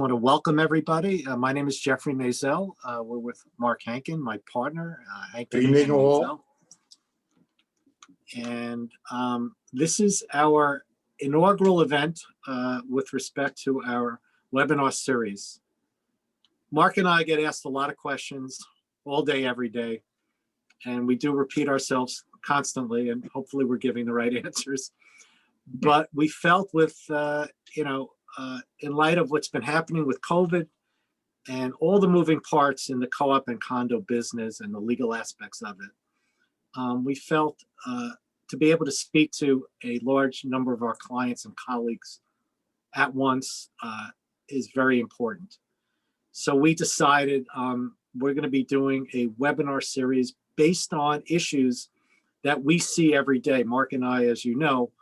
Want to welcome everybody. My name is Jeffrey Maisel. We're with Mark Hankin, my partner. Good evening, all. And this is our inaugural event with respect to our webinar series. Mark and I get asked a lot of questions all day, every day, and we do repeat ourselves constantly, and hopefully we're giving the right answers. But we felt with, in light of what's been happening with COVID and all the moving parts in the co-op and condo business and the legal aspects of it, we felt to be able to speak to a large number of our clients and colleagues at once is very important. So we decided we're going to be doing a webinar series based on issues that we see every day. Mark and I, as you know,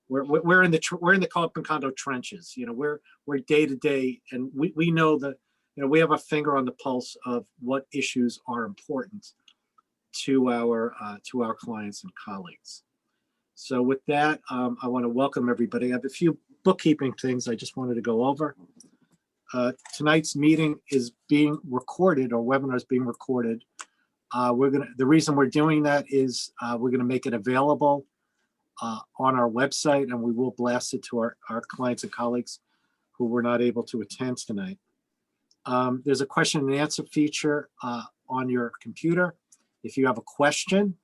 we're in the co-op and condo trenches. We're day to day, and we know that we have a finger on the pulse of what issues are important to our clients and colleagues. So with that, I want to welcome everybody. I have a few bookkeeping things I just wanted to go over. Tonight's meeting is being recorded, or webinar is being recorded. The reason we're doing that is we're going to make it available on our website, and we will blast it to our clients and colleagues who were not able to attend tonight. There's a question and answer feature on your computer. If you have a question,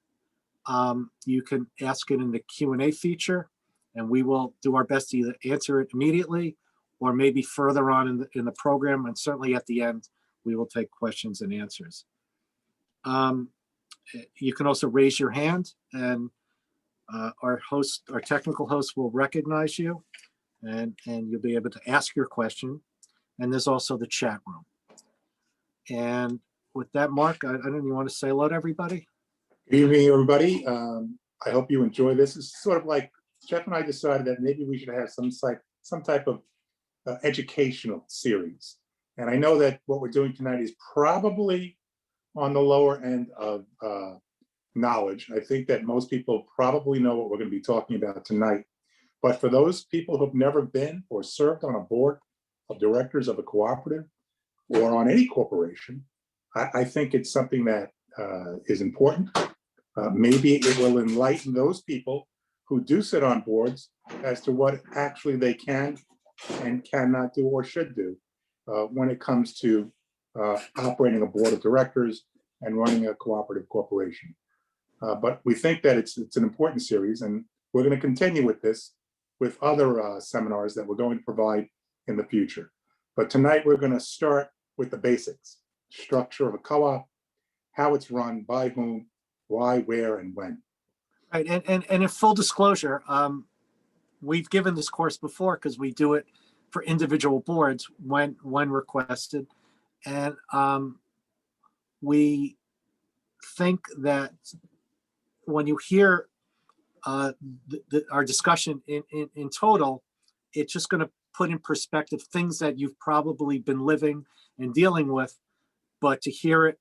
you can ask it in the Q&A feature, and we will do our best to either answer it immediately or maybe further on in the program, and certainly at the end, we will take questions and answers. You can also raise your hand, and our technical host will recognize you, and you'll be able to ask your question. And there's also the chat room. And with that, Mark, I don't know, you want to say hello to everybody? Good evening, everybody. I hope you enjoy this. It's sort of like Jeff and I decided that maybe we should have some type of educational series. And I know that what we're doing tonight is probably on the lower end of knowledge. I think that most people probably know what we're going to be talking about tonight. But for those people who've never been or served on a board of directors of a cooperative or on any corporation, I think it's something that is important. Maybe it will enlighten those people who do sit on boards as to what actually they can and cannot do or should do when it comes to operating a board of directors and running a cooperative corporation. But we think that it's an important series, and we're going to continue with this with other seminars that we're going to provide in the future. But tonight we're going to start with the basics: structure of a co-op, how it's run, by whom, why, where, and when. Right, and in full disclosure, we've given this course before because we do it for individual boards when requested, and we think that when you hear our discussion in total, it's just going to put in perspective things that you've probably been living and dealing with, but to hear it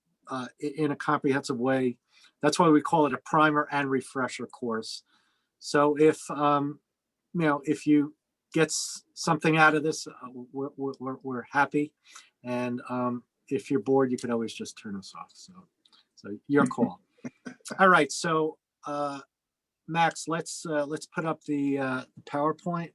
in a comprehensive way, that's why we call it a primer and refresher course. So if if you get something out of this, we're happy, and if you're bored, you could always just turn us off. So your call. All right, so Max, let's put up the PowerPoint.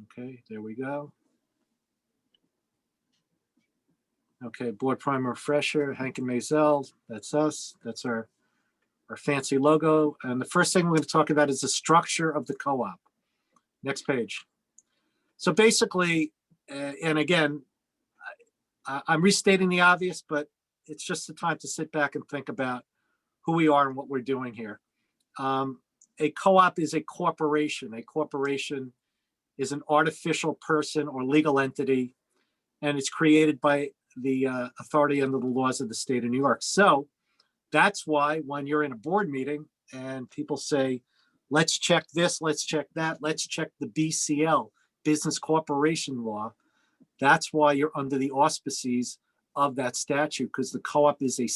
Okay, there we go. Okay, board primer refresher, Hankin Maisel, that's us. That's our fancy logo. And the first thing we're going to talk about is the structure of the co-op. Next page. So basically, and again, I'm restating the obvious, but it's just the time to sit back and think about who we are and what we're doing here. A co-op is a corporation. A corporation is an artificial person or legal entity, and it's created by the authority under the laws of the state of New York. So that's why when you're in a board meeting and people say, let's check this, let's check that, let's check the BCL, Business Corporation Law, that's why you're under the auspices of that statute, because the co-op is a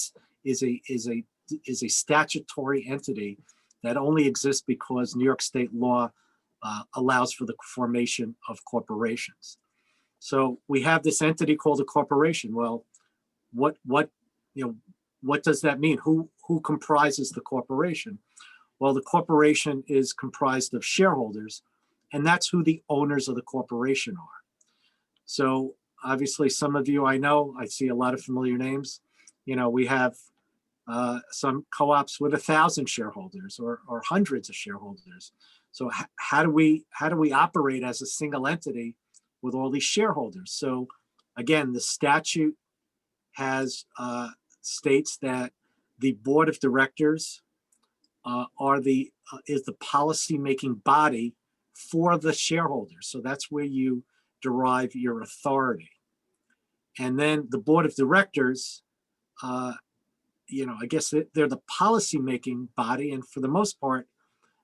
statutory entity that only exists because New York state law allows for the formation of corporations. So we have this entity called a corporation. Well, what does that mean? Who comprises the corporation? Well, the corporation is comprised of shareholders, and that's who the owners of the corporation are. So obviously, some of you I know, I see a lot of familiar names. We have some co-ops with 1,000 shareholders or hundreds of shareholders. So how do we operate as a single entity with all these shareholders? So again, the statute has states that the board of directors is the policy-making body for the shareholders. So that's where you derive your authority. And then the board of directors, I guess they're the policy-making body, and for the most part,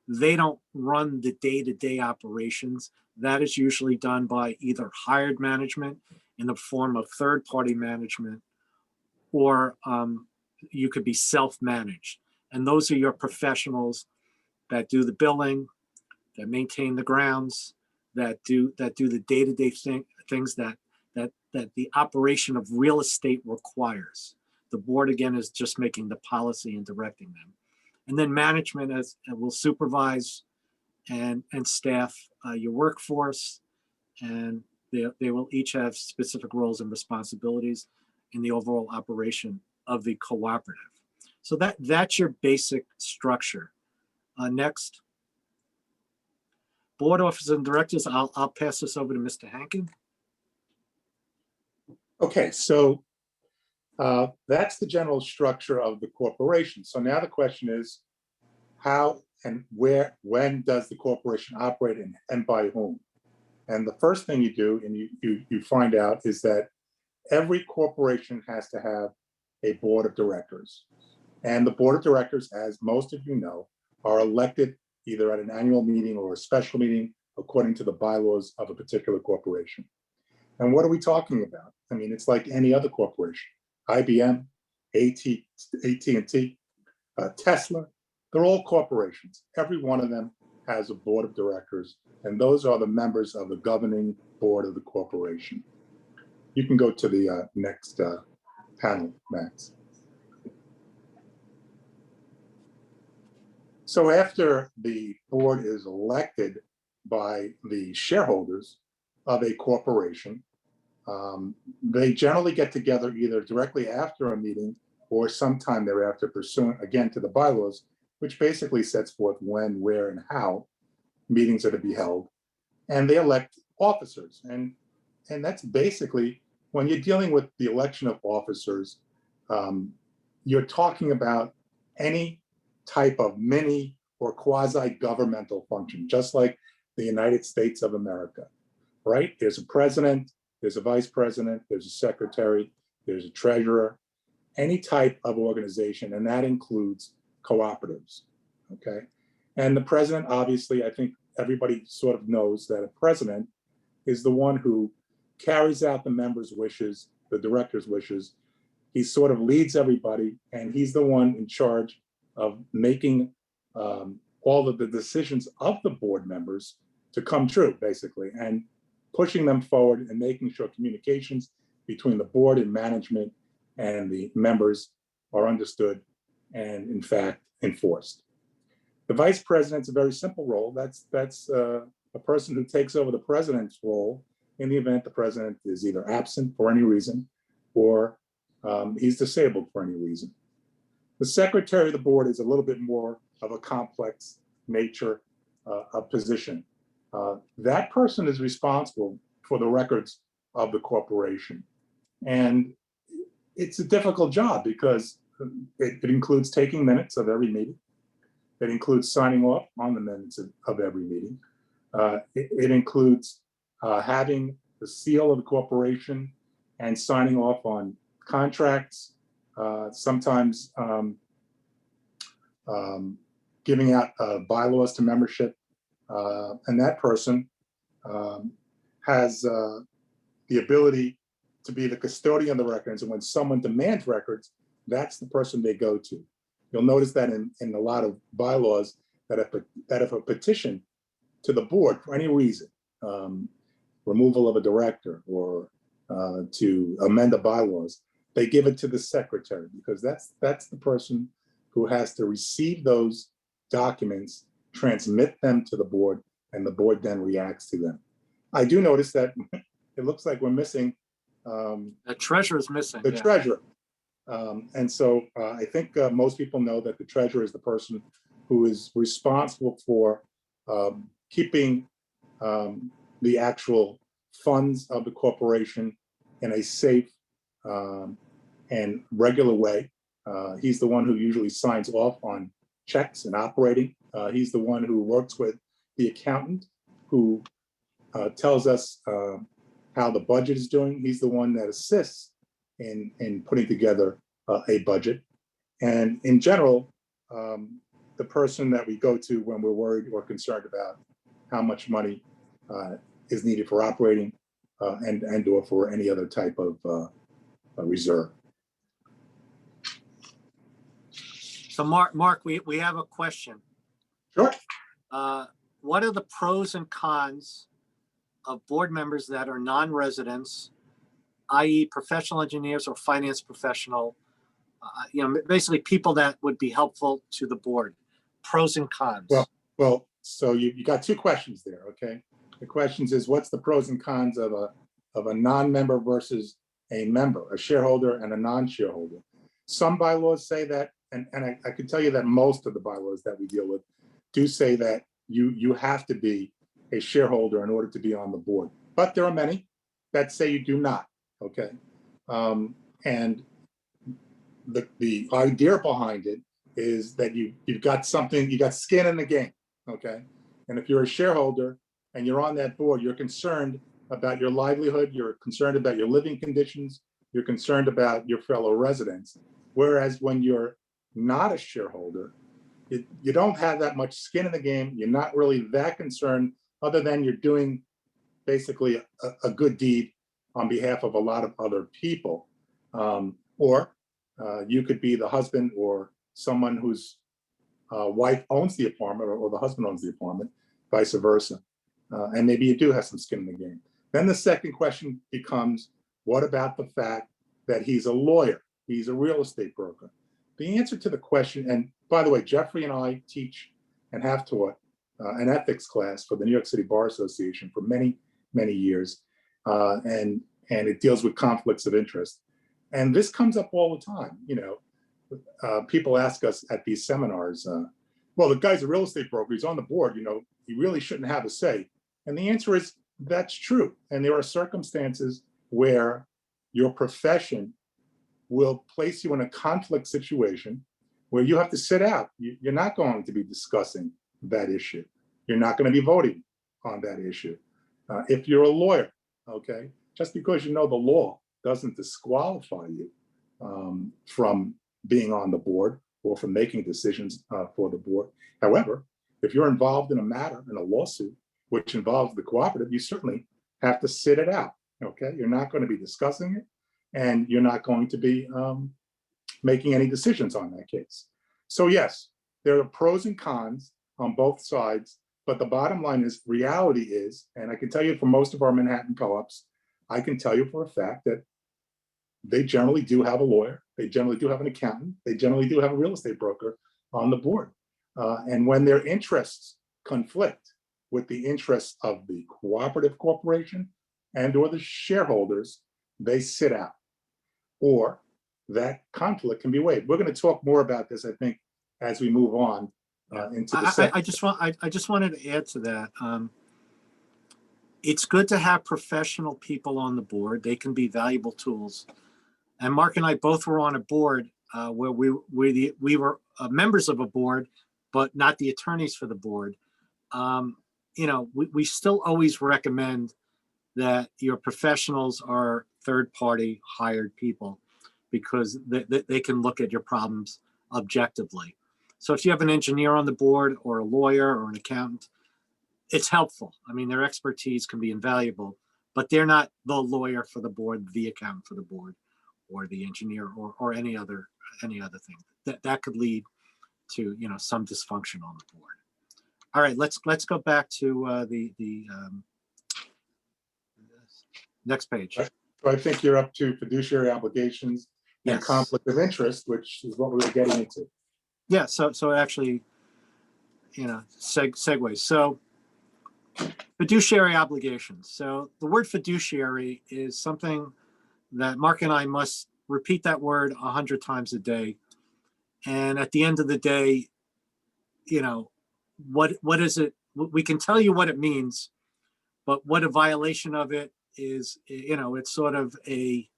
they don't run the day-to-day operations. That is usually done by either hired management in the form of third-party management, or you could be self-managed. And those are your professionals that do the billing, that maintain the grounds, that do the day-to-day things that the operation of real estate requires. The board, again, is just making the policy and directing them. And then management will supervise and staff your workforce, and they will each have specific roles and responsibilities in the overall operation of the cooperative. So that's your basic structure. Next. Board officers and directors, I'll pass this over to Mr. Hankin. Okay, so that's the general structure of the corporation. So now the question is, how and where, when does the corporation operate, and by whom? And the first thing you do, and you find out, is that every corporation has to have a board of directors. And the board of directors, as most of you know, are elected either at an annual meeting or a special meeting according to the bylaws of a particular corporation. And what are we talking about? I mean, it's like any other corporation. IBM, AT&T, Tesla, they're all corporations. Every one of them has a board of directors, and those are the members of the governing board of the corporation. You can go to the next panel, Max. So after the board is elected by the shareholders of a corporation, they generally get together either directly after a meeting or sometime thereafter, pursuant again to the bylaws, which basically sets forth when, where, and how meetings are to be held. And they elect officers. And that's basically, when you're dealing with the election of officers, you're talking about any type of mini or quasi-governmental function, just like the United States of America, right? There's a president, there's a vice president, there's a secretary, there's a treasurer, any type of organization, and that includes cooperatives, okay? And the president, obviously, I think everybody sort of knows that a president is the one who carries out the members' wishes, the directors' wishes. He sort of leads everybody, and he's the one in charge of making all of the decisions of the board members to come true, basically, and pushing them forward and making sure communications between the board and management and the members are understood and, in fact, enforced. The vice president's a very simple role. That's a person who takes over the president's role in the event the president is either absent for any reason or he's disabled for any reason. The secretary of the board is a little bit more of a complex nature of position. That person is responsible for the records of the corporation. And it's a difficult job because it includes taking minutes of every meeting. It includes signing off on the minutes of every meeting. It includes having the seal of the corporation and signing off on contracts, sometimes giving out bylaws to membership. And that person has the ability to be the custodian of the records. And when someone demands records, that's the person they go to. You'll notice that in a lot of bylaws, that if a petition to the board for any reason, removal of a director or to amend the bylaws, they give it to the secretary, because that's the person who has to receive those documents, transmit them to the board, and the board then reacts to them. I do notice that it looks like we're missing The treasurer is missing. the Yeah. treasurer. And so I think most people know that the treasurer is the person who is responsible for keeping the actual funds of the corporation in a safe and regular way. He's the one who usually signs off on checks and operating. He's the one who works with the accountant who tells us how the budget is doing. He's the one that assists in putting together a budget. And in general, the person that we go to when we're worried or concerned about how much money is needed for operating and or for any other type of reserve. So Mark, we have a question. Sure. What are the pros and cons of board members that are non-residents, i.e. professional engineers or finance professional, basically people that would be helpful to the board? Pros and cons. Well, so you got two questions there, okay? The questions is, what's the pros and cons of a non-member versus a member, a shareholder and a non-shareholder? Some bylaws say that, and I can tell you that most of the bylaws that we deal with do say that you have to be a shareholder in order to be on the board. But there are many that say you do not, okay? And the idea behind it is that you've got something, you got skin in the game, okay? And if you're a shareholder and you're on that board, you're concerned about your livelihood, you're concerned about your living conditions, you're concerned about your fellow residents. Whereas when you're not a shareholder, you don't have that much skin in the game. You're not really that concerned, other than you're doing basically a good deed on behalf of a lot of other people. Or you could be the husband or someone whose wife owns the apartment, or the husband owns the apartment, vice versa. And maybe you do have some skin in the game. Then the second question becomes, what about the fact that he's a lawyer? He's a real estate broker. The answer to the question, and by the way, Jeffrey and I teach and have taught an ethics class for the New York City Bar Association for many, many years. And it deals with conflicts of interest. And this comes up all the time. People ask us at these seminars, well, the guy's a real estate broker, he's on the board, he really shouldn't have a say. And the answer is, that's true. And there are circumstances where your profession will place you in a conflict situation where you have to sit out. You're not going to be discussing that issue. You're not going to be voting on that issue. If you're a lawyer, okay, just because you know the law doesn't disqualify you from being on the board or from making decisions for the board. However, if you're involved in a matter, in a lawsuit, which involves the cooperative, you certainly have to sit it out, okay? You're not going to be discussing it, and you're not going to be making any decisions on that case. So yes, there are pros and cons on both sides, but the bottom line is, reality is, and I can tell you for most of our Manhattan co-ops, I can tell you for a fact that they generally do have a lawyer, they generally do have an accountant, they generally do have a real estate broker on the board. And when their interests conflict with the interests of the cooperative corporation and or the shareholders, they sit out, or that conflict can be waived. We're going to talk more about this, I think, as we move on into the second. I just wanted to add to that. It's good to have professional people on the board. They can be valuable tools. And Mark and I both were on a board where we were members of a board, but not the attorneys for the board. We still always recommend that your professionals are third-party hired people, because they can look at your problems objectively. So if you have an engineer on the board, or a lawyer, or an accountant, it's helpful. I mean, their expertise can be invaluable, but they're not the lawyer for the board, the accountant for the board, or the engineer, or any other thing that could lead to some dysfunction on the board. All right, let's go back to next page. Right. So I think you're up to fiduciary obligations and Yes. conflict of interest, which is what we were getting into. Yeah, so actually, segues. So fiduciary obligations. So the word fiduciary is something that Mark and I must repeat that word 100 times a day. And at the end of the day, what is it? We can tell you what it means, but what a violation of it is, it's sort of it's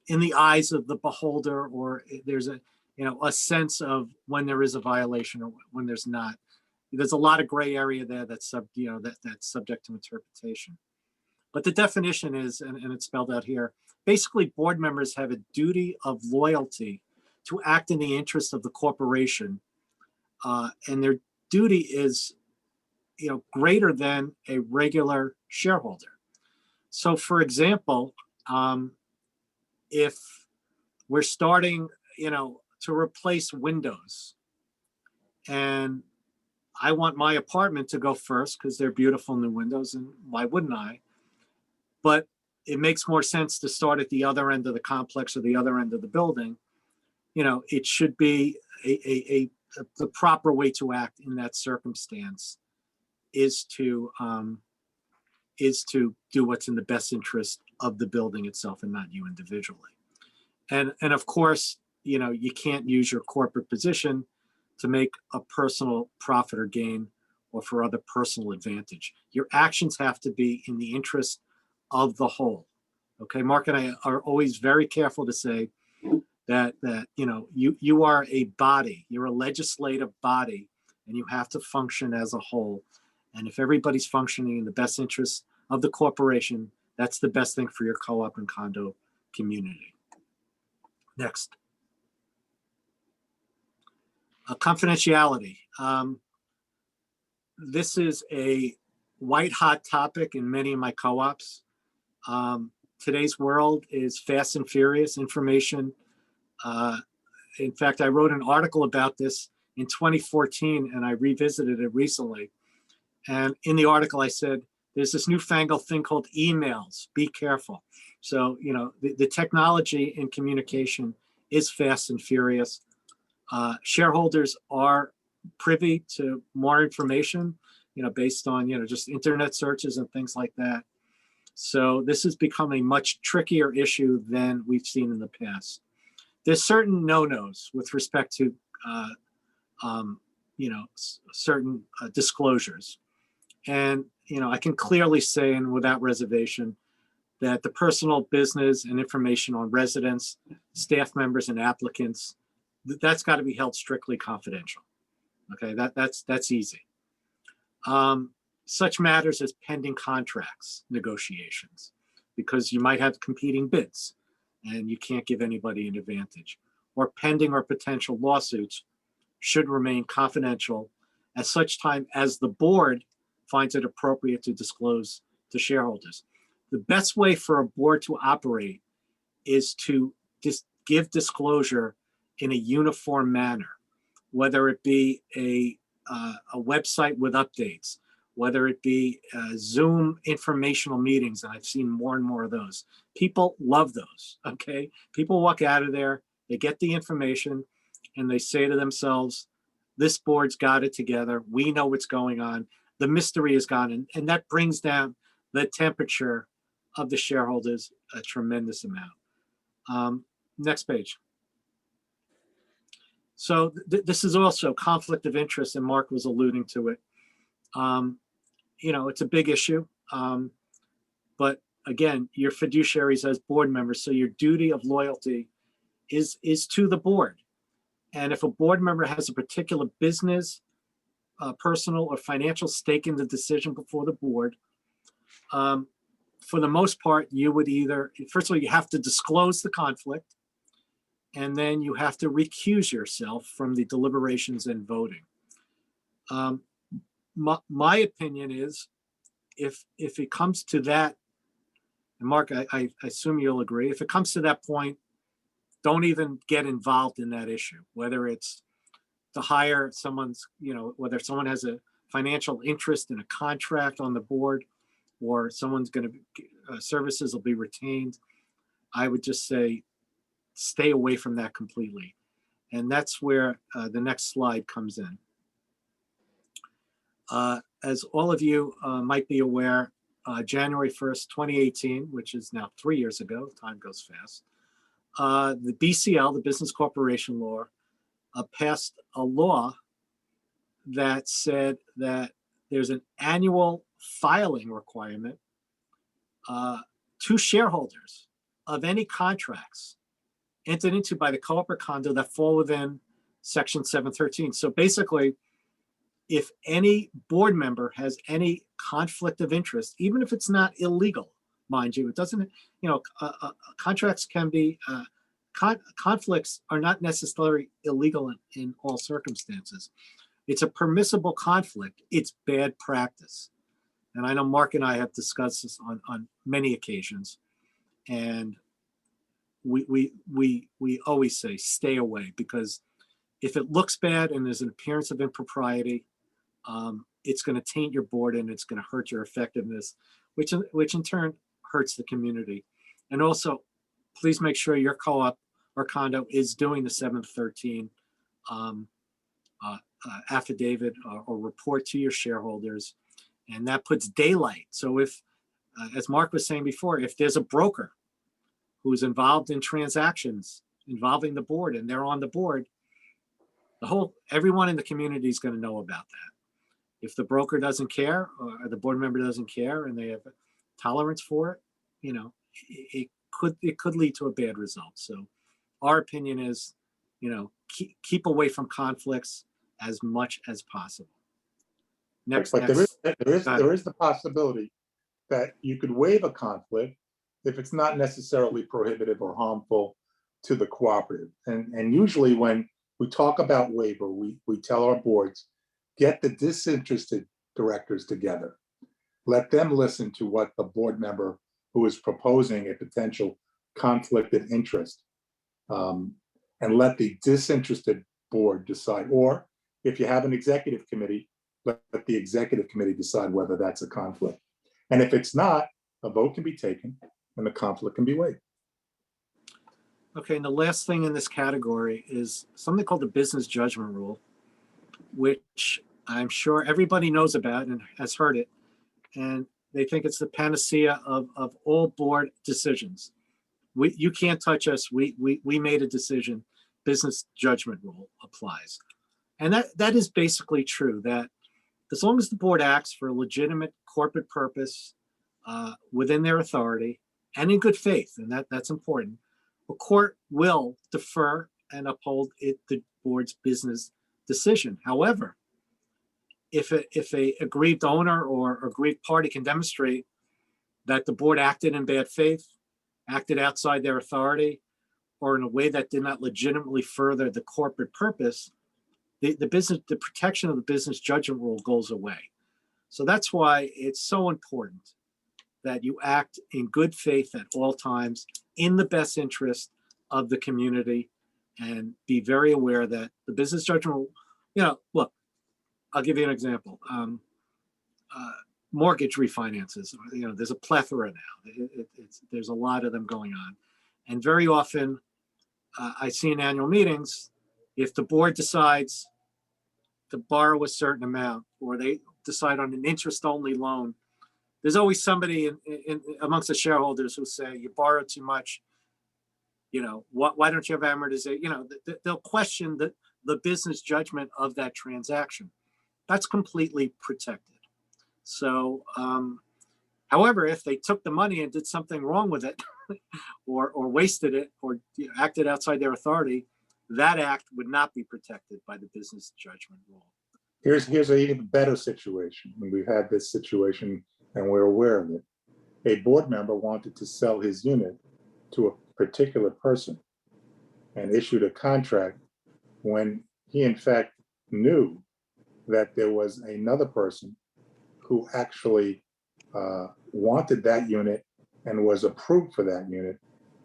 in the eyes of the beholder, or there's a sense of when there is a violation or when there's not. There's a lot of gray area there that's that's subject to interpretation. But the definition is, and it's spelled out here, basically board members have a duty of loyalty to act in the interest of the corporation, and their duty is greater than a regular shareholder. So for example, if we're starting to replace windows, and I want my apartment to go first because they're beautiful new windows, and why wouldn't I? But it makes more sense to start at the other end of the complex or the other end of the building. It should be the proper way to act in that circumstance is to do what's in the best interest of the building itself and not you individually. And of course, you can't use your corporate position to make a personal profit or gain or for other personal advantage. Your actions have to be in the interest of the whole. Okay, Mark and I are always very careful to say that you are a body, you're a legislative body, and you have to function as a whole. And if everybody's functioning in the best interest of the corporation, that's the best thing for your co-op and condo community. Next. Confidentiality. This is a white hot topic in many of my co-ops. Today's world is fast and furious information. In fact, I wrote an article about this in 2014 and I revisited it recently. And in the article, I said, there's this newfangled thing called emails. Be careful. So, the technology in communication is fast and furious. Shareholders are privy to more information, based on, just internet searches and things like that. So this has become a much trickier issue than we've seen in the past. There's certain no-nos with respect to, certain disclosures. And, I can clearly say, and without reservation, that the personal business and information on residents, staff members, and applicants, that's got to be held strictly confidential. Okay, that's easy. Such matters as pending contracts negotiations, because you might have competing bids and you can't give anybody an advantage, or pending or potential lawsuits should remain confidential at such time as the board finds it appropriate to disclose to shareholders. The best way for a board to operate is to give disclosure in a uniform manner, whether it be a website with updates, whether it be Zoom informational meetings, and I've seen more and more of those. People love those, okay? People walk out of there, they get the information, and they say to themselves, this board's got it together. We know what's going on. The mystery is gone, and that brings down the temperature of the shareholders a tremendous amount. Next page. So this is also conflict of interest, and Mark was alluding to it. It's a big issue, but again, you're fiduciaries as board members, so your duty of loyalty is to the board. And if a board member has a particular business, personal, or financial stake in the decision before the board, for the most part, you would either, first of all, you have to disclose the conflict, and then you have to recuse yourself from the deliberations and voting. My opinion is, if it comes to that, and Mark, I assume you'll agree, if it comes to that point, don't even get involved in that issue, whether it's to hire someone's, whether someone has a financial interest in a contract on the board, or someone's going to, services will be retained, I would just say, stay away from that completely. And that's where the next slide comes in. As all of you might be aware, January 1st, 2018, which is now 3 years ago, time goes fast, the BCL, the Business Corporation Law, passed a law that said that there's an annual filing requirement to shareholders of any contracts entered into by the co-op or condo that fall within Section 713. So basically, if any board member has any conflict of interest, even if it's not illegal, mind you, it doesn't, contracts can be, conflicts are not necessarily illegal in all circumstances. It's a permissible conflict. It's bad practice. And I know Mark and I have discussed this on many occasions. And we always say, stay away, because if it looks bad and there's an appearance of impropriety, it's going to taint your board and it's going to hurt your effectiveness, which in turn hurts the community. And also, please make sure your co-op or condo is doing the 713 affidavit or report to your shareholders, and that puts daylight. So if, as Mark was saying before, if there's a broker who's involved in transactions involving the board and they're on the board, everyone in the community is going to know about that. If the broker doesn't care or the board member doesn't care and they have tolerance for it, it could lead to a bad result. So our opinion is, keep away from conflicts as much as possible. Next, but there is the possibility that you could waive a conflict if it's not necessarily prohibitive or harmful to the cooperative. And usually when we talk about waiver, we tell our boards, get the disinterested directors together. Let them listen to what the board member who is proposing a potential conflict of interest, and let the disinterested board decide. Or if you have an executive committee, let the executive committee decide whether that's a conflict. And if it's not, a vote can be taken and the conflict can be waived. Okay, and the last thing in this category is something called the business judgment rule, which I'm sure everybody knows about and has heard it. And they think it's the panacea of all board decisions. You can't touch us. We made a decision. Business judgment rule applies. And that is basically true, that as long as the board acts for a legitimate corporate purpose within their authority and in good faith, and that's important, the court will defer and uphold the board's business decision. However, if a aggrieved owner or aggrieved party can demonstrate that the board acted in bad faith, acted outside their authority, or in a way that did not legitimately further the corporate purpose, the protection of the business judgment rule goes away. So that's why it's so important that you act in good faith at all times in the best interest of the community, and be very aware that the business judgment rule, look, I'll give you an example. Mortgage refinances, there's a plethora now. There's a lot of them going on. And very often, I see in annual meetings, if the board decides to borrow a certain amount, or they decide on an interest-only loan, there's always somebody in amongst the shareholders who say, you borrowed too much, why don't you have amortization? They'll question the business judgment of that transaction. That's completely protected. So, however, if they took the money and did something wrong with it, or wasted it, or acted outside their authority, that act would not be protected by the business judgment rule. Here's an even better situation. When we've had this situation and we're aware of it. A board member wanted to sell his unit to a particular person and issued a contract when he in fact knew that there was another person who actually wanted that unit and was approved for that unit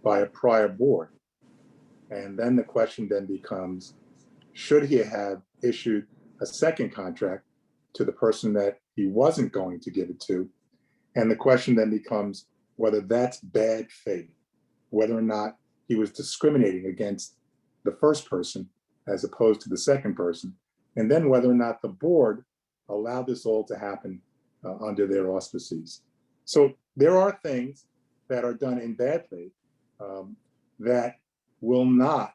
by a prior board. And then the question then becomes, should he have issued a second contract to the person that he wasn't going to give it to. And the question then becomes whether that's bad faith, whether or not he was discriminating against the first person as opposed to the second person, and then whether or not the board allowed this all to happen under their auspices. So there are things that are done in bad faith that will not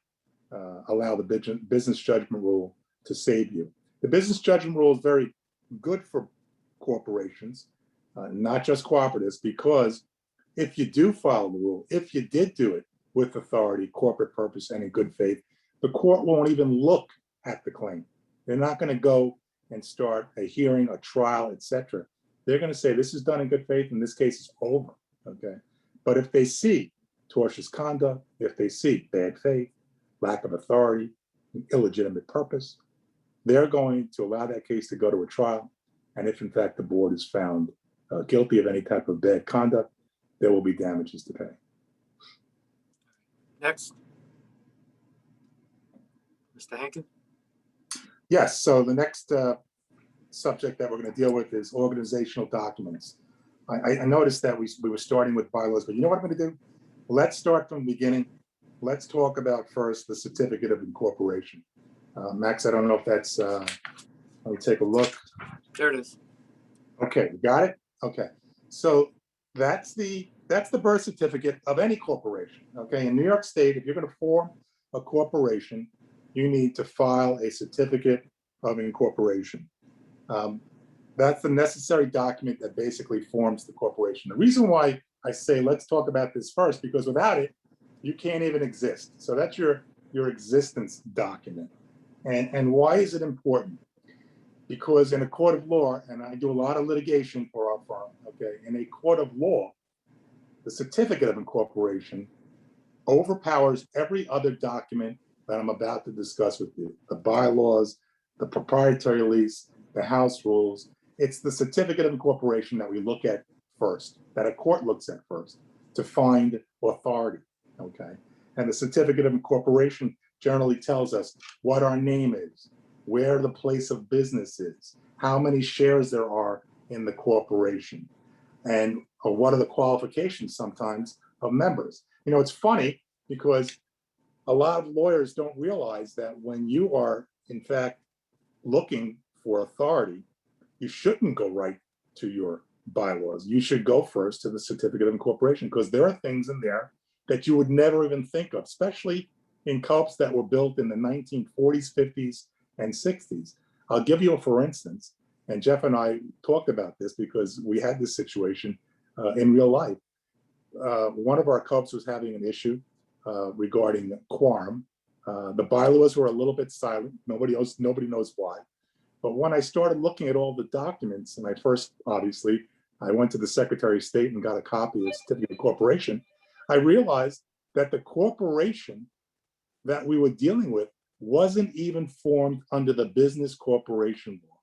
allow the business judgment rule to save you. The business judgment rule is very good for corporations, not just cooperatives, because if you do follow the rule, if you did do it with authority, corporate purpose, and in good faith, the court won't even look at the claim. They're not going to go and start a hearing, a trial, etc. They're going to say this is done in good faith and this case is over. Okay. But if they see tortious conduct, if they see bad faith, lack of authority, illegitimate purpose, they're going to allow that case to go to a trial. And if in fact the board is found guilty of any type of bad conduct, there will be damages to pay. Next. Mr. Hankin? Yes, so the next subject that we're going to deal with is organizational documents. I noticed that we were starting with bylaws, but you know what I'm going to do? Let's start from the beginning. Let's talk about first the certificate of incorporation. Max, I don't know if that's, let me take a look. There it is. Okay, you got it? Okay, so that's the birth certificate of any corporation. Okay, in New York State, if you're going to form a corporation, you need to file a certificate of incorporation. That's the necessary document that basically forms the corporation. The reason why I say let's talk about this first, because without it, you can't even exist. So that's your existence document. And why is it important? Because in a court of law, and I do a lot of litigation for our firm, okay, in a court of law, the certificate of incorporation overpowers every other document that I'm about to discuss with you. The bylaws, the proprietary lease, the house rules. It's the certificate of incorporation that we look at first, that a court looks at first to find authority, okay? And the certificate of incorporation generally tells us what our name is, where the place of business is, how many shares there are in the corporation, and what are the qualifications sometimes of members. You know, it's funny because a lot of lawyers don't realize that when you are, in fact, looking for authority, you shouldn't go right to your bylaws. You should go first to the certificate of incorporation, because there are things in there that you would never even think of, especially in co-ops that were built in the 1940s, 50s, and 60s. I'll give you a for instance, and Jeff and I talked about this because we had this situation in real life. One of our co-ops was having an issue regarding quorum. The bylaws were a little bit silent. Nobody knows why. But when I started looking at all the documents, and I went to the Secretary of State and got a copy of the certificate of incorporation, I realized that the corporation that we were dealing with wasn't even formed under the business corporation law.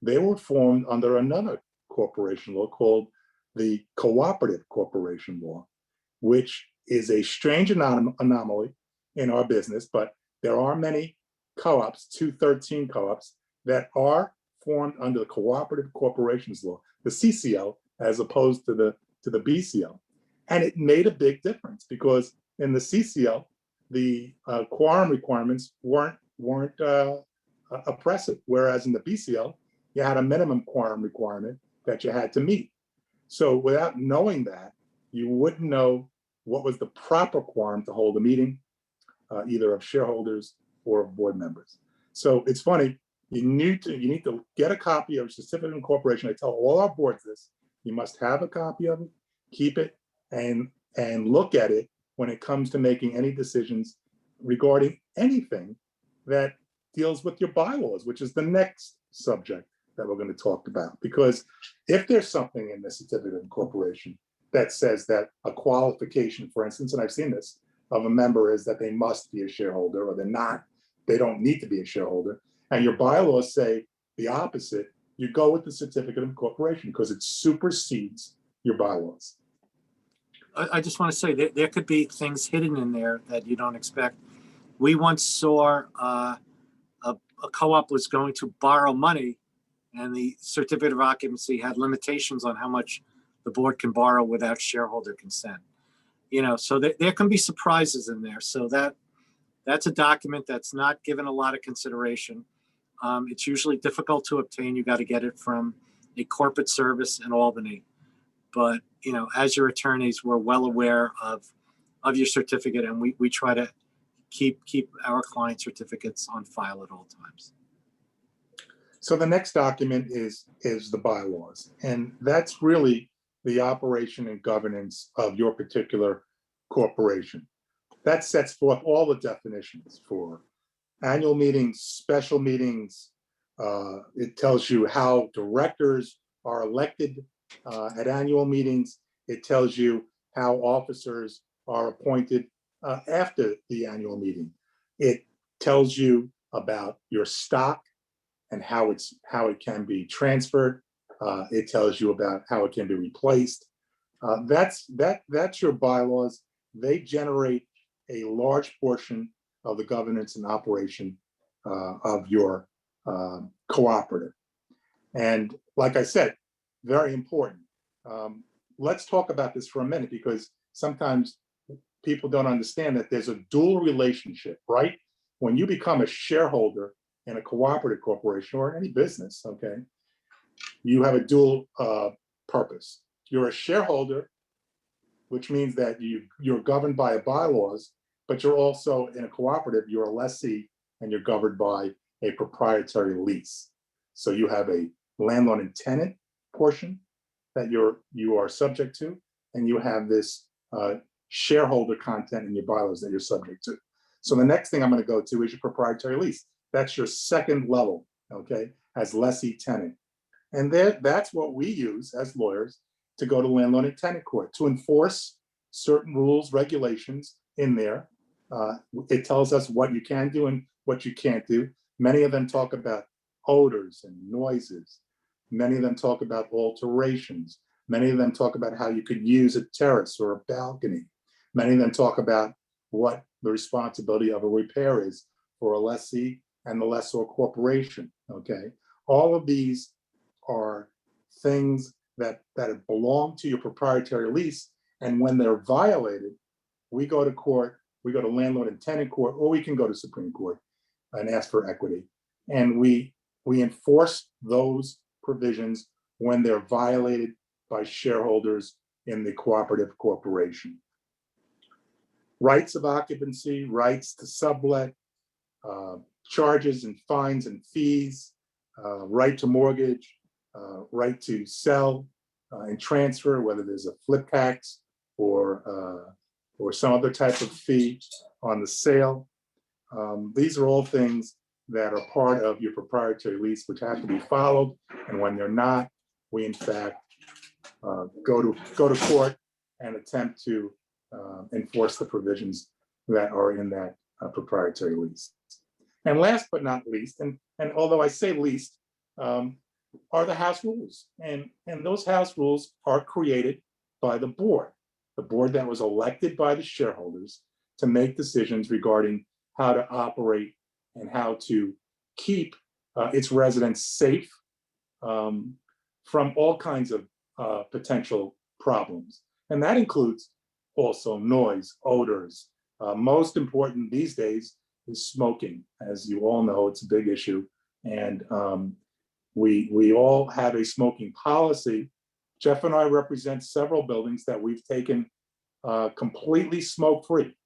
They were formed under another corporation law called the cooperative corporation law, which is a strange anomaly in our business, but there are many co-ops, 213 co-ops, that are formed under the cooperative corporations law, the CCL, as opposed to the BCL. And it made a big difference because in the CCL, the quorum requirements weren't oppressive, whereas in the BCL, you had a minimum quorum requirement that you had to meet. So without knowing that, you wouldn't know what was the proper quorum to hold a meeting, either of shareholders or of board members. So it's funny, you need to get a copy of certificate of incorporation. I tell all our boards this, you must have a copy of it, keep it, and look at it when it comes to making any decisions regarding anything that deals with your bylaws, which is the next subject that we're going to talk about. Because if there's something in the certificate of incorporation that says that a qualification, for instance, and I've seen this, of a member is that they must be a shareholder, or they don't need to be a shareholder, and your bylaws say the opposite, you go with the certificate of incorporation because it supersedes your bylaws. I just want to say that there could be things hidden in there that you don't expect. We once saw a a co-op was going to borrow money and the certificate of occupancy had limitations on how much the board can borrow without shareholder consent. So there can be surprises in there. So that's a document that's not given a lot of consideration. It's usually difficult to obtain. You got to get it from a corporate service in Albany. But, as your attorneys, we're well aware of your certificate, and we try to keep our client certificates on file at all times. So the next document is the bylaws, and that's really the operation and governance of your particular corporation. That sets forth all the definitions for annual meetings, special meetings. It tells you how directors are elected at annual meetings. It tells you how officers are appointed after the annual meeting. It tells you about your stock and how it can be transferred. It tells you about how it can be replaced. That's your bylaws. They generate a large portion of the governance and operation of your cooperative. And like I said, very important. Let's talk about this for a minute, because sometimes people don't understand that there's a dual relationship, right? When you become a shareholder in a cooperative corporation or any business, okay, you have a dual purpose. You're a shareholder, which means that you're governed by bylaws, but you're also in a cooperative, you're a lessee, and you're governed by a proprietary lease. So you have a landlord and tenant portion that you are subject to, and you have this shareholder content in your bylaws that you're subject to. So the next thing I'm going to go to is your proprietary lease. That's your second level, okay, as lessee tenant. And that's what we use as lawyers to go to landlord and tenant court to enforce certain rules, regulations in there. It tells us what you can do and what you can't do. Many of them talk about odors and noises. Many of them talk about alterations. Many of them talk about how you could use a terrace or a balcony. Many of them talk about what the responsibility of a repair is for a lessee and the lessor corporation, okay? All of these are things that belong to your proprietary lease, and when they're violated, we go to court, we go to landlord and tenant court, or we can go to Supreme Court and ask for equity. And we enforce those provisions when they're violated by shareholders in the cooperative corporation. Rights of occupancy, rights to sublet, charges and fines and fees, right to mortgage, right to sell and transfer, whether there's a flip tax or some other type of fee on the sale. These are all things that are part of your proprietary lease, which have to be followed. And when they're not, we in fact go to court and attempt to enforce the provisions that are in that proprietary lease. And last but not least, and although I say least, are the house rules. And those house rules are created by the board that was elected by the shareholders to make decisions regarding how to operate and how to keep its residents safe from all kinds of potential problems. And that includes also noise, odors. Most important these days is smoking. As you all know, it's a big issue. And we all have a smoking policy. Jeff and I represent several buildings that we've taken completely smoke-free,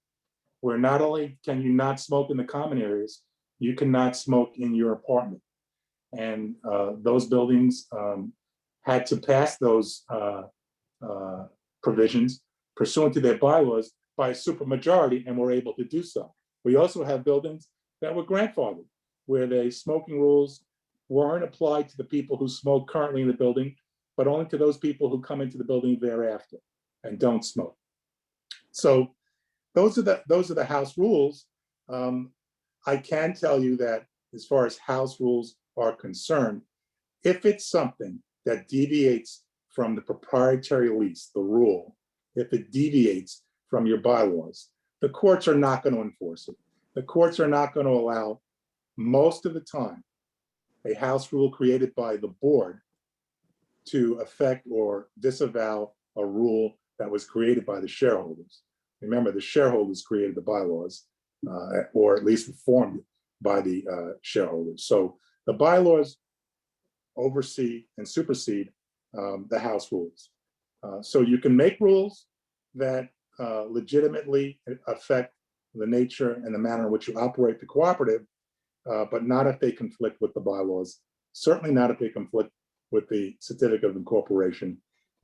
where not only can you not smoke in the common areas, you cannot smoke in your apartment. And those buildings had to pass those provisions pursuant to their bylaws by a supermajority, and were able to do so. We also have buildings that were grandfathered, where the smoking rules weren't applied to the people who smoke currently in the building, but only to those people who come into the building thereafter and don't smoke. So those are the house rules. I can tell you that as far as house rules are concerned, if it's something that deviates from the proprietary lease, the rule, if it deviates from your bylaws, the courts are not going to enforce it. The courts are not going to allow most of the time, a house rule created by the board to affect or disavow a rule that was created by the shareholders. Remember, the shareholders created the bylaws, or at least formed by the shareholders. So the bylaws oversee and supersede the house rules. So you can make rules that legitimately affect the nature and the manner in which you operate the cooperative, but not if they conflict with the bylaws. Certainly not if they conflict with the certificate of incorporation,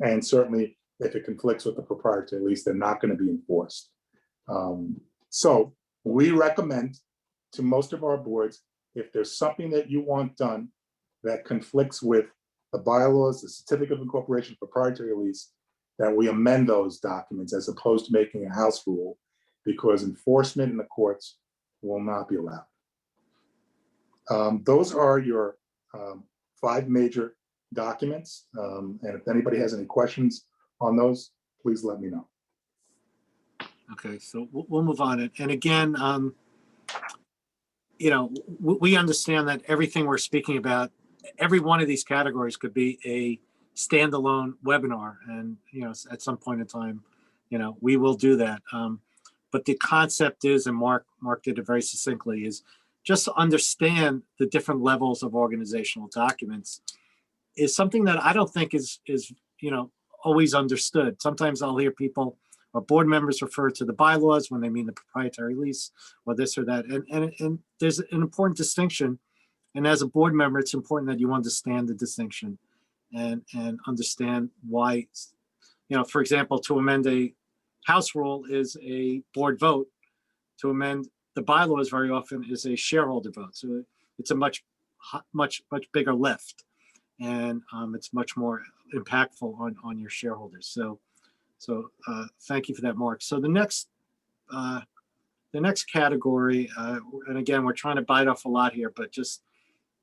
and certainly if it conflicts with the proprietary lease, they're not going to be enforced. So we recommend to most of our boards, if there's something that you want done that conflicts with the bylaws, the certificate of incorporation, proprietary lease, that we amend those documents as opposed to making a house rule, because enforcement in the courts will not be allowed. Those are your 5 major documents. And if anybody has any questions on those, please let me know. Okay, so we'll move on. And again, we understand that everything we're speaking about, every one of these categories could be a standalone webinar. And, at some point in time, we will do that. But the concept is, and Mark did it very succinctly, is just to understand the different levels of organizational documents is something that I don't think is always understood. Sometimes I'll hear people or board members refer to the bylaws when they mean the proprietary lease or this or that. And there's an important distinction. And as a board member, it's important that you understand the distinction and understand why, for example, to amend a house rule is a board vote. To amend the bylaws very often is a shareholder vote. So it's a much bigger lift, and it's much more impactful on your shareholders. So thank you for that, Mark. So the next category, and again, we're trying to bite off a lot here, but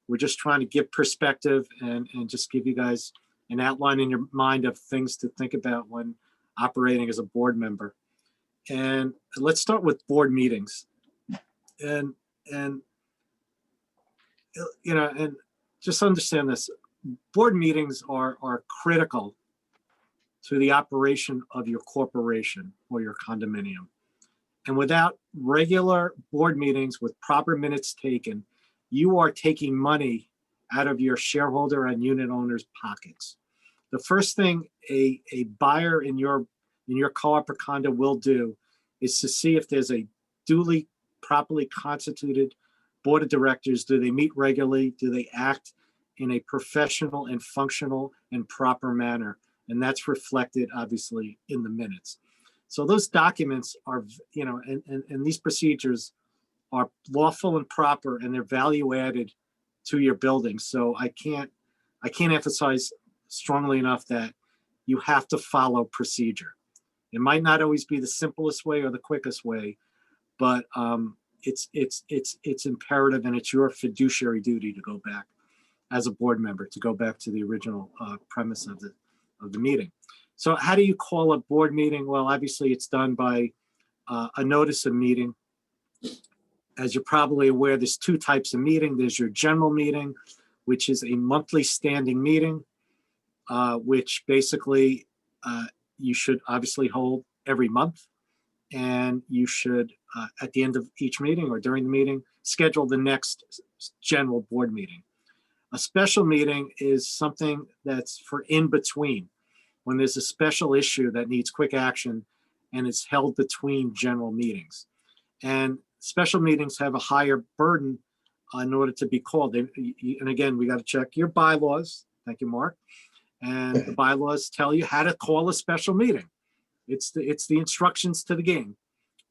we're just trying to give perspective and just give you guys an outline in your mind of things to think about when operating as a board member. And let's start with board meetings. And just understand this. Board meetings are critical to the operation of your corporation or your condominium. And without regular board meetings with proper minutes taken, you are taking money out of your shareholder and unit owners' pockets. The first thing a buyer in your co-op or condo will do is to see if there's a duly, properly constituted board of directors. Do they meet regularly? Do they act in a professional and functional and proper manner? And that's reflected, obviously, in the minutes. So those documents are, and these procedures are lawful and proper, and they're value added to your building. So I can't emphasize strongly enough that you have to follow procedure. It might not always be the simplest way or the quickest way, but it's imperative, and it's your fiduciary duty to go back as a board member, to go back to the original premise of the meeting. So how do you call a board meeting? Well, obviously it's done by a notice of meeting. As you're probably aware, there's 2 types of meeting. There's your general meeting, which is a monthly standing meeting, which basically you should obviously hold every month. And you should, at the end of each meeting or during the meeting, schedule the next general board meeting. A special meeting is something that's for in between, when there's a special issue that needs quick action and it's held between general meetings. And special meetings have a higher burden in order to be called. And again, we got to check your bylaws. Thank you, Mark. And the bylaws tell you how to call a special meeting. It's the instructions to the game.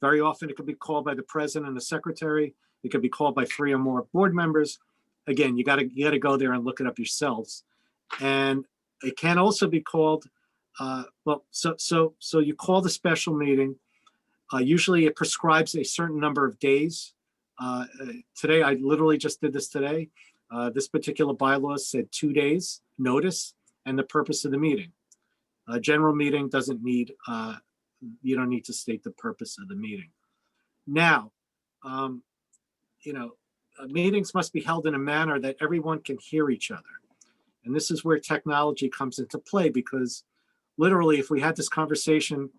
Very often it could be called by the president and the secretary. It could be called by 3 or more board members. Again, you got to go there and look it up yourselves. And it can also be called, so you call the special meeting. Usually it prescribes a certain number of days. Today, I literally just did this today. This particular bylaw said 2 days notice and the purpose of the meeting. A general meeting doesn't need, you don't need to state the purpose of the meeting. Now, meetings must be held in a manner that everyone can hear each other. And this is where technology comes into play, because literally, if we had this conversation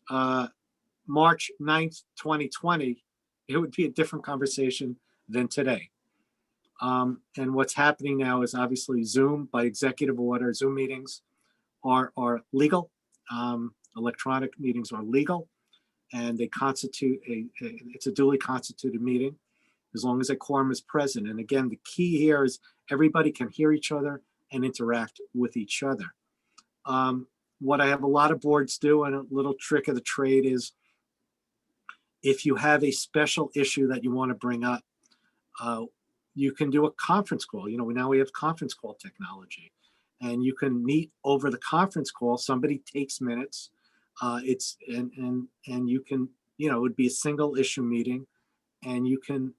March 9th, 2020, it would be a different conversation than today. And what's happening now is obviously Zoom by executive order. Zoom meetings are legal. Electronic meetings are legal, and they constitute it's a duly constituted meeting as long as a quorum is present. And again, the key here is everybody can hear each other and interact with each other. What I have a lot of boards do, and a little trick of the trade, is if you have a special issue that you want to bring up, you can do a conference call. You know, now we have conference call technology, and you can meet over the conference call. Somebody takes minutes. And you can, you know, it would be a single issue meeting, and you can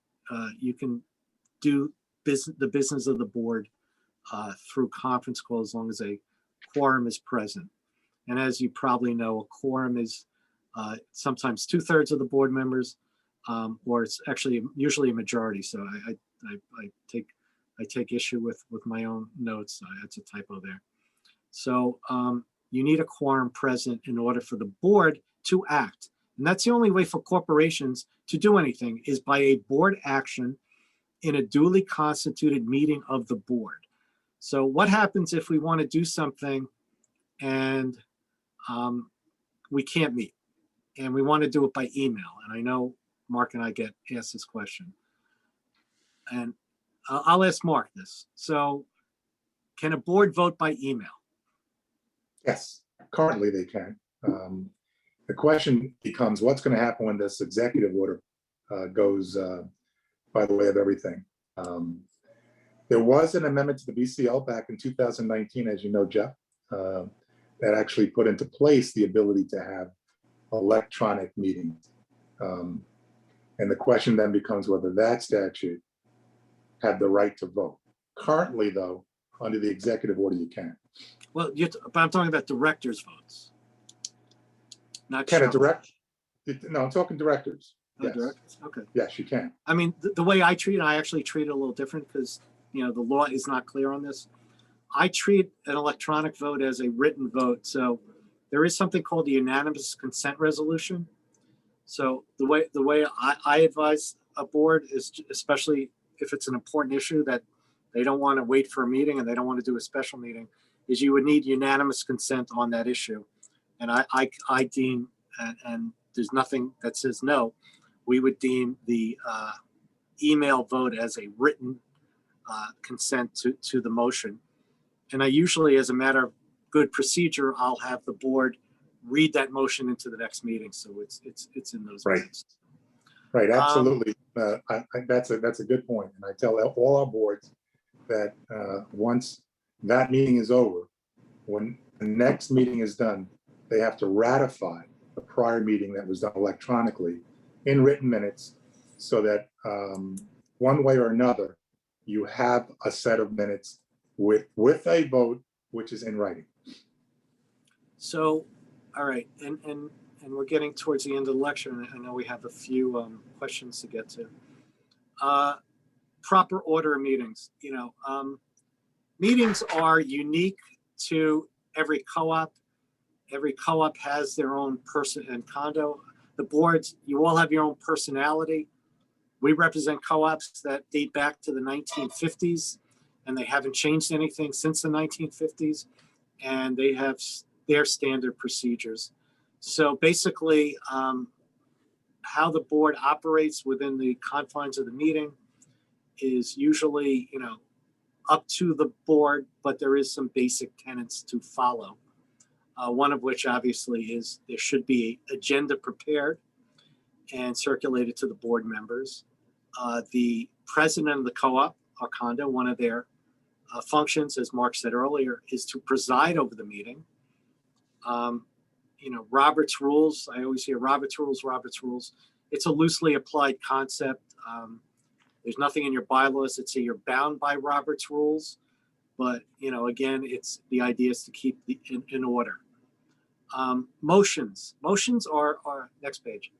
do the business of the board through conference call as long as a quorum is present. And as you probably know, a quorum is sometimes 2/3 of the board members, or it's actually usually a majority. So I take issue with my own notes. That's a typo there. So you need a quorum present in order for the board to act. And that's the only way for corporations to do anything, is by a board action in a duly constituted meeting of the board. So what happens if we want to do something and we can't meet, and we want to do it by email? And I know Mark and I get asked this question, and I'll ask Mark this. So can a board vote by email? Yes, currently they can. The question becomes, what's going to happen when this executive order goes by the way of everything? There was an amendment to the BCL back in 2019, as you know, Jeff, that actually put into place the ability to have electronic meetings. And the question then becomes whether that statute had the right to vote. Currently, though, under the executive order, you can. Well, but I'm talking about directors' votes. Not Can a sure. direct? No, I'm talking directors. Oh, Yes. directors. Okay. Yes, you can. I mean, the way I treat it, I actually treat it a little different, because, you know, the law is not clear on this. I treat an electronic vote as a written vote. So there is something called the unanimous consent resolution. So the way I advise a board is, especially if it's an important issue that they don't want to wait for a meeting and they don't want to do a special meeting, is you would need unanimous consent on that issue. And I deem, and there's nothing that says no, we would deem the email vote as a written consent to the motion. And I usually, as a matter of good procedure, I'll have the board read that motion into the next meeting. So it's in those Right. minutes. Right, absolutely. That's a good point. And I tell all our boards that once that meeting is over, when the next meeting is done, they have to ratify the prior meeting that was done electronically in written minutes, so that one way or another, you have a set of minutes with a vote, which is in writing. So, all right, and we're getting towards the end of the lecture, and I know we have a few questions to get to. Proper order of meetings. You know, meetings are unique to every co-op. Every co-op has their own person and condo. The boards, you all have your own personality. We represent co-ops that date back to the 1950s, and they haven't changed anything since the 1950s, and they have their standard procedures. So basically, how the board operates within the confines of the meeting is usually, you know, up to the board, but there is some basic tenets to follow. One of which obviously is there should be an agenda prepared and circulated to the board members. The president of the co-op or condo, one of their functions, as Mark said earlier, is to preside over the meeting. You know, Robert's rules, I always hear Robert's rules. It's a loosely applied concept. There's nothing in your bylaws that say you're bound by Robert's rules, but, you know, again, it's the idea is to keep in order. Motions are next page.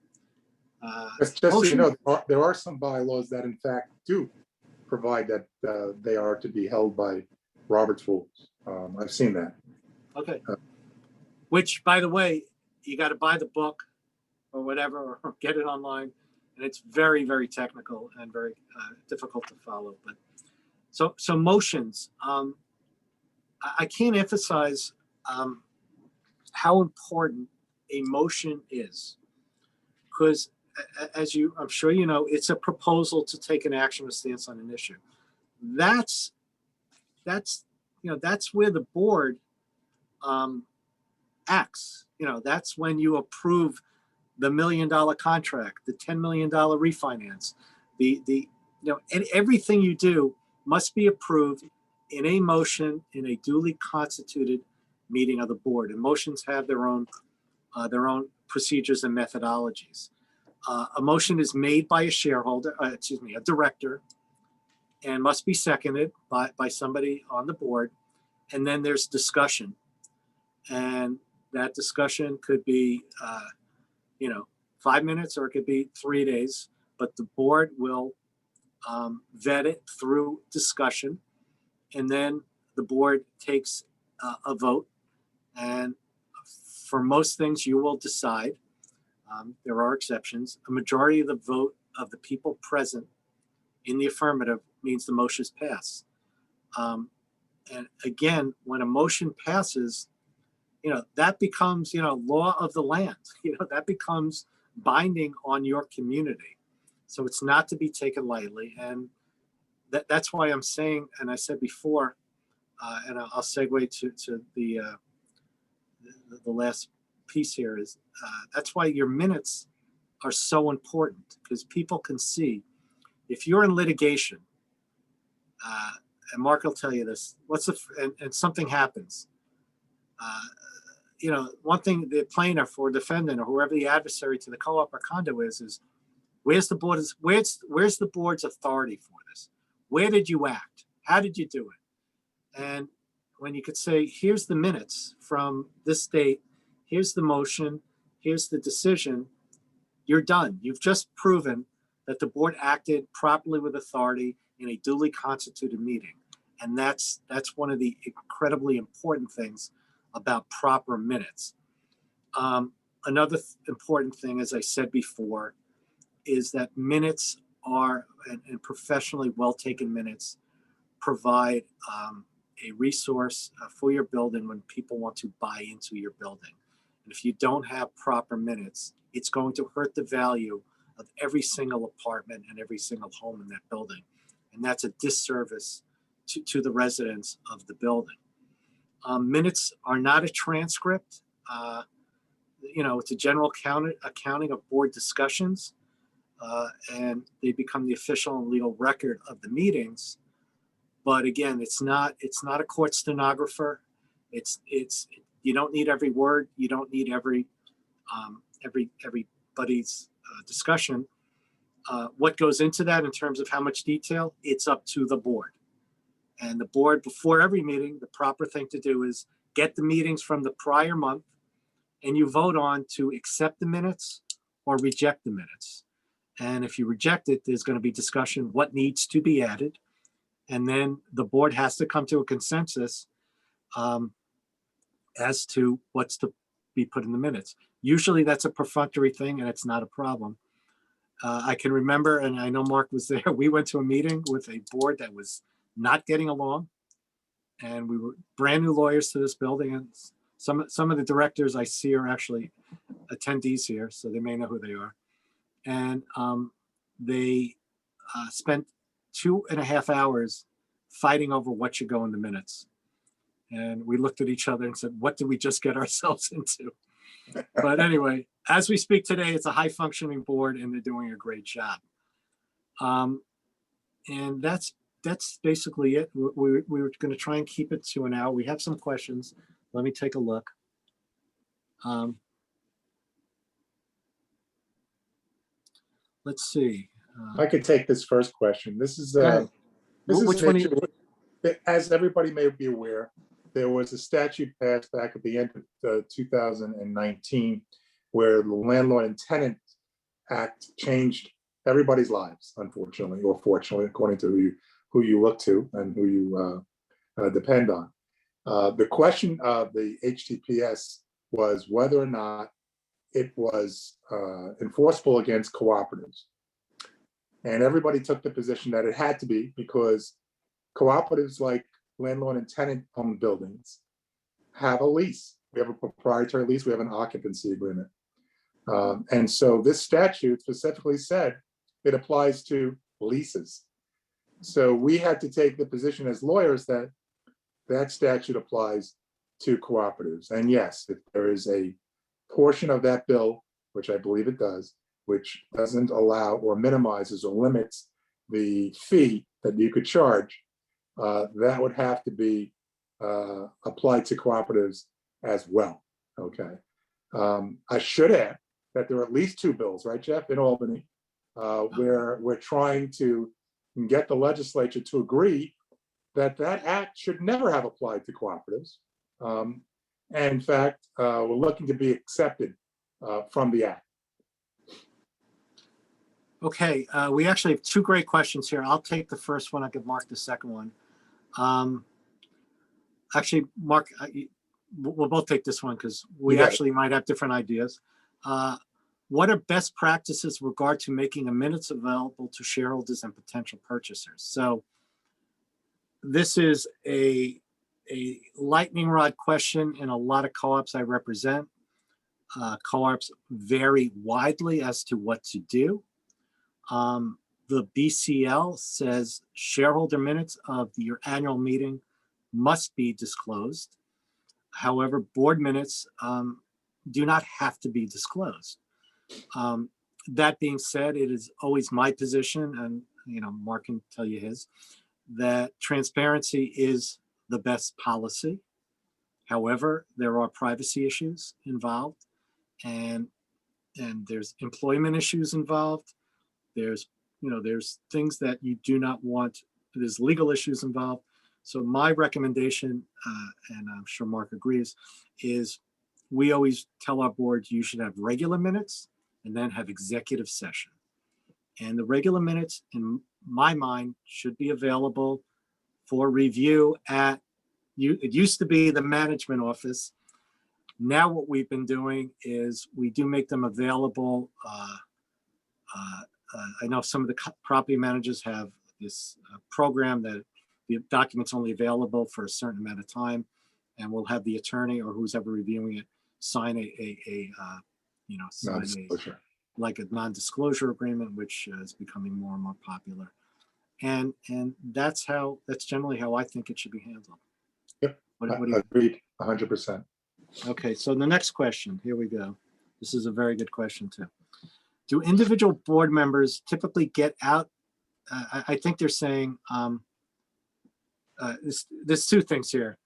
Just so you Motion. know, there are some bylaws that in fact do provide that they are to be held by Robert's rules. I've seen that. Okay. Which, by the way, you got to buy the book or whatever, or get it online. And it's very, very technical and very difficult to follow. But so motions. I can't emphasize how important a motion is, because as I'm sure you know, it's a proposal to take an action or stance on an issue. That's where the board acts. That's when you approve the $1 million contract, the $10 million refinance, and everything you do must be approved in a motion in a duly constituted meeting of the board. And motions have their own procedures and methodologies. A motion is made by a shareholder, a director, and must be seconded by somebody on the board. And then there's discussion. And that discussion could be, 5 minutes, or it could be 3 days, but the board will vet it through discussion. And then the board takes a vote. And for most things, you will decide. There are exceptions. A majority of the vote of the people present in the affirmative means the motion is passed. And again, when a motion passes, that becomes, law of the land. That becomes binding on your community. So it's not to be taken lightly. And that's why I'm saying, and I said before, and I'll segue to the last piece here is, that's why your minutes are so important, because people can see if you're in litigation, and Mark will tell you this, and something happens. One thing the plaintiff or defendant or whoever the adversary to the co-op or condo is where's the board's authority for this? Where did you act? How did you do it? And when you could say, here's the minutes from this date, here's the motion, here's the decision, you're done. You've just proven that the board acted properly with authority in a duly constituted meeting. And that's one of the incredibly important things about proper minutes. Another important thing, as I said before, is that minutes are, and professionally well-taken minutes, provide a resource for your building when people want to buy into your building. And if you don't have proper minutes, it's going to hurt the value of every single apartment and every single home in that building. And that's a disservice to the residents of the building. Minutes are not a transcript. It's a general accounting of board discussions, and they become the official and legal record of the meetings. But again, it's not a court stenographer. You don't need every word. You don't need everybody's discussion. What goes into that in terms of how much detail? It's up to the board. And the board, before every meeting, the proper thing to do is get the meetings from the prior month, and you vote on to accept the minutes or reject the minutes. And if you reject it, there's going to be discussion what needs to be added. And then the board has to come to a consensus as to what's to be put in the minutes. Usually that's a perfunctory thing, and it's not a problem. I can remember, and I know Mark was there, we went to a meeting with a board that was not getting along, and we were brand new lawyers to this building, and some of the directors I see are actually attendees here, so they may know who they are. And they spent 2.5 hours fighting over what should go in the minutes. And we looked at each other and said, what did we just get ourselves into? But anyway, as we speak today, it's a high functioning board and they're doing a great job. And that's basically it. We were going to try and keep it to an hour. We have some questions. Let me take a look. Let's see. I could take this first question. This is Which an one? issue, as everybody may be aware, there was a statute passed back at the end of 2019 where the landlord and tenant act changed everybody's lives, unfortunately, or fortunately, according to who you look to and who you depend on. The question of the HTPS was whether or not it was enforceable against cooperatives. And everybody took the position that it had to be, because cooperatives like landlord and tenant owned buildings have a lease. We have a proprietary lease, we have an occupancy agreement. And so this statute specifically said it applies to leases. So we had to take the position as lawyers that that statute applies to cooperatives. And yes, if there is a portion of that bill, which I believe it does, which doesn't allow or minimizes or limits the fee that you could charge, that would have to be applied to cooperatives as well. Okay. I should add that there are at least 2 bills, right, Jeff, in Albany, where we're trying to get the legislature to agree that that act should never have applied to cooperatives. And in fact, we're looking to be accepted from the act. Okay, we actually have 2 great questions here. I'll take the first one. I give Mark the second one. Actually, Mark, we'll both take this one because we actually might have different ideas. What are best practices with regard to making the minutes available to shareholders and potential purchasers? So this is a lightning rod question in a lot of co-ops I represent. Co-ops vary widely as to what to do. The BCL says shareholder minutes of your annual meeting must be disclosed. However, board minutes do not have to be disclosed. That being said, it is always my position, and Mark can tell you his, that transparency is the best policy. However, there are privacy issues involved, and there's employment issues involved. There's things that you do not want. There's legal issues involved. So my recommendation, and I'm sure Mark agrees, is we always tell our board you should have regular minutes and then have executive session. And the regular minutes, in my mind, should be available for review at, it used to be the management office. Now what we've been doing is we do make them available. I know some of the property managers have this program that the document's only available for a certain amount of time, and we'll have the attorney or who's ever reviewing it sign like a non-disclosure agreement, which is becoming more and more popular. And that's generally how I think it should be handled. Yep, agreed, 100%. Okay, so the next question, here we go. This is a very good question too. Do individual board members typically get out? I think they're saying, there's 2 things here.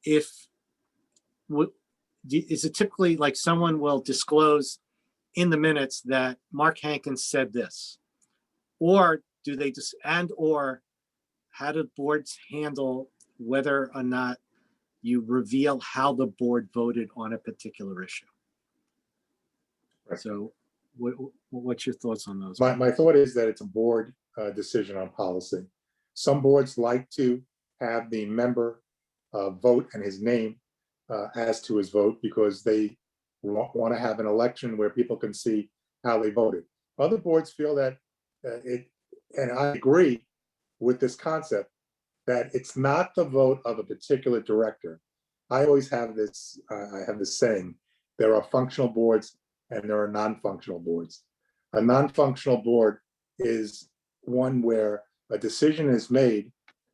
Is it typically like someone will disclose in the minutes that Mark Hankins said this? Or do they just, or how do boards handle whether or not you reveal how the board voted on a particular issue? Right. So what's your thoughts on those? My thought is that it's a board decision on policy. Some boards like to have the member vote and his name as to his vote because they want to have an election where people can see how they voted. Other boards feel that and I agree with this concept, that it's not the vote of a particular director. I always have this, I have this saying, there are functional boards and there are non-functional boards. A non-functional board is one where a decision is made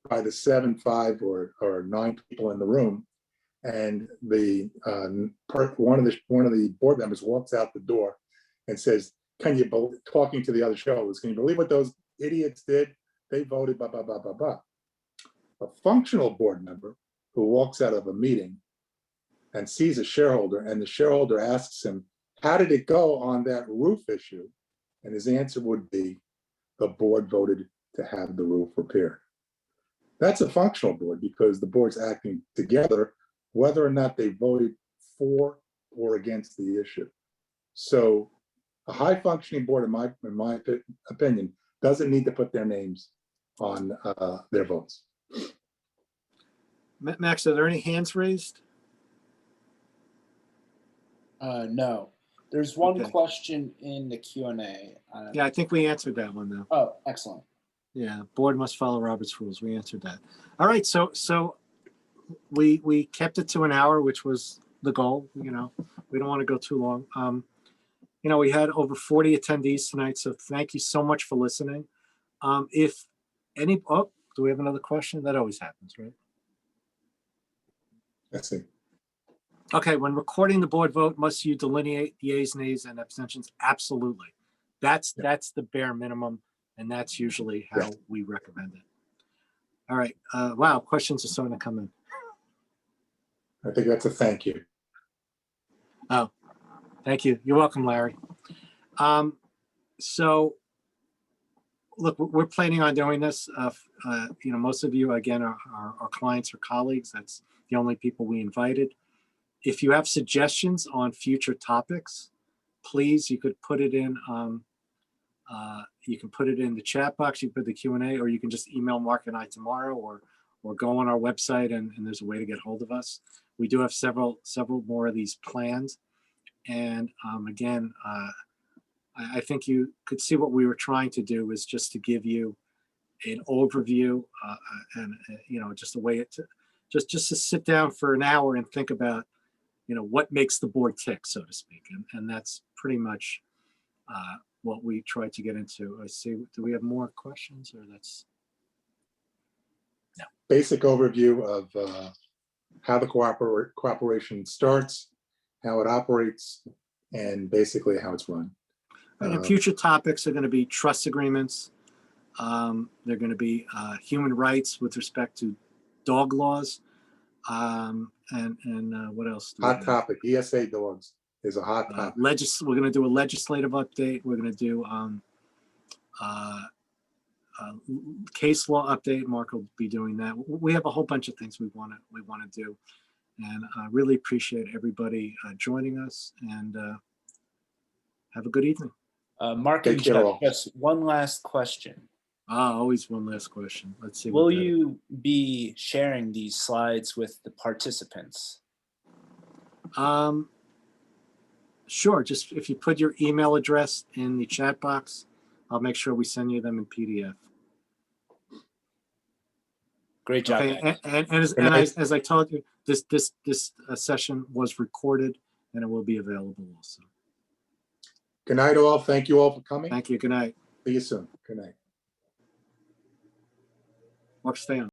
by the 7, 5, or 9 people in the room, and the one of the board members walks out the door and says, "Can you believe?" Talking to the other shareholders, "Can you believe what those idiots did? They voted blah blah blah blah blah." A functional board member who walks out of a meeting and sees a shareholder, and the shareholder asks him, "How did it go on that roof issue?" And his answer would be, "The board voted to have the roof repaired." That's a functional board because the board's acting together, whether or not they voted for or against the issue. So a high functioning board, in my opinion, doesn't need to put their names on their votes. Max, are there any hands raised? No, there's one Okay. question in the Q&A. Yeah, I think we answered that one though. Oh, excellent. Yeah, board must follow Robert's rules. We answered that. All right, so we kept it to an hour, which was the goal. You know, we don't want to go too long. You know, we had over 40 attendees tonight, so thank you so much for listening. If any, oh, do we have another question? That always happens, right? That's it. Okay, when recording the board vote, must you delineate yeas, nays, and abstentions? Absolutely. That's the bare minimum, and that's usually how we recommend it. All right. Wow, questions are starting to come in. I think that's a thank you. Oh, thank you. You're welcome, Larry. So, look, we're planning on doing this. You know, most of you, again, are clients or colleagues. That's the only people we invited. If you have suggestions on future topics, please, you could put it in. You can put it in the chat box. You put the Q&A, or you can just email Mark and I tomorrow, or go on our website, and there's a way to get hold of us. We do have several more of these planned, and again, I think you could see what we were trying to do is just to give you an overview, and you know, just a way to just to sit down for an hour and think about, you know, what makes the board tick, so to speak, and that's pretty much what we tried to get into. I see. Do we have more questions, or that's? No. Basic overview of how the cooperation starts, how it operates, and basically how it's run. And future topics are going to be trust agreements. They're going to be human rights with respect to dog laws, and what else? Do we Hot have? topic. ESA dogs is a hot topic. We're going to do a legislative update. We're going to do case law update. Mark will be doing that. We have a whole bunch of things we want to do, and I really appreciate everybody joining us. And have a good evening. Mark Take and care Jeff, all. just one last question. Always one last question. Let's see. Will you be sharing these slides with the participants? Sure. Just if you put your email address in the chat box, I'll make sure we send you them in PDF. Great job. Okay. Guys. And as I told you, this session was recorded, and it will be available also. Good night, all. Thank you all for coming. Thank you. Good night. See you soon. Good night. Mark, stay on.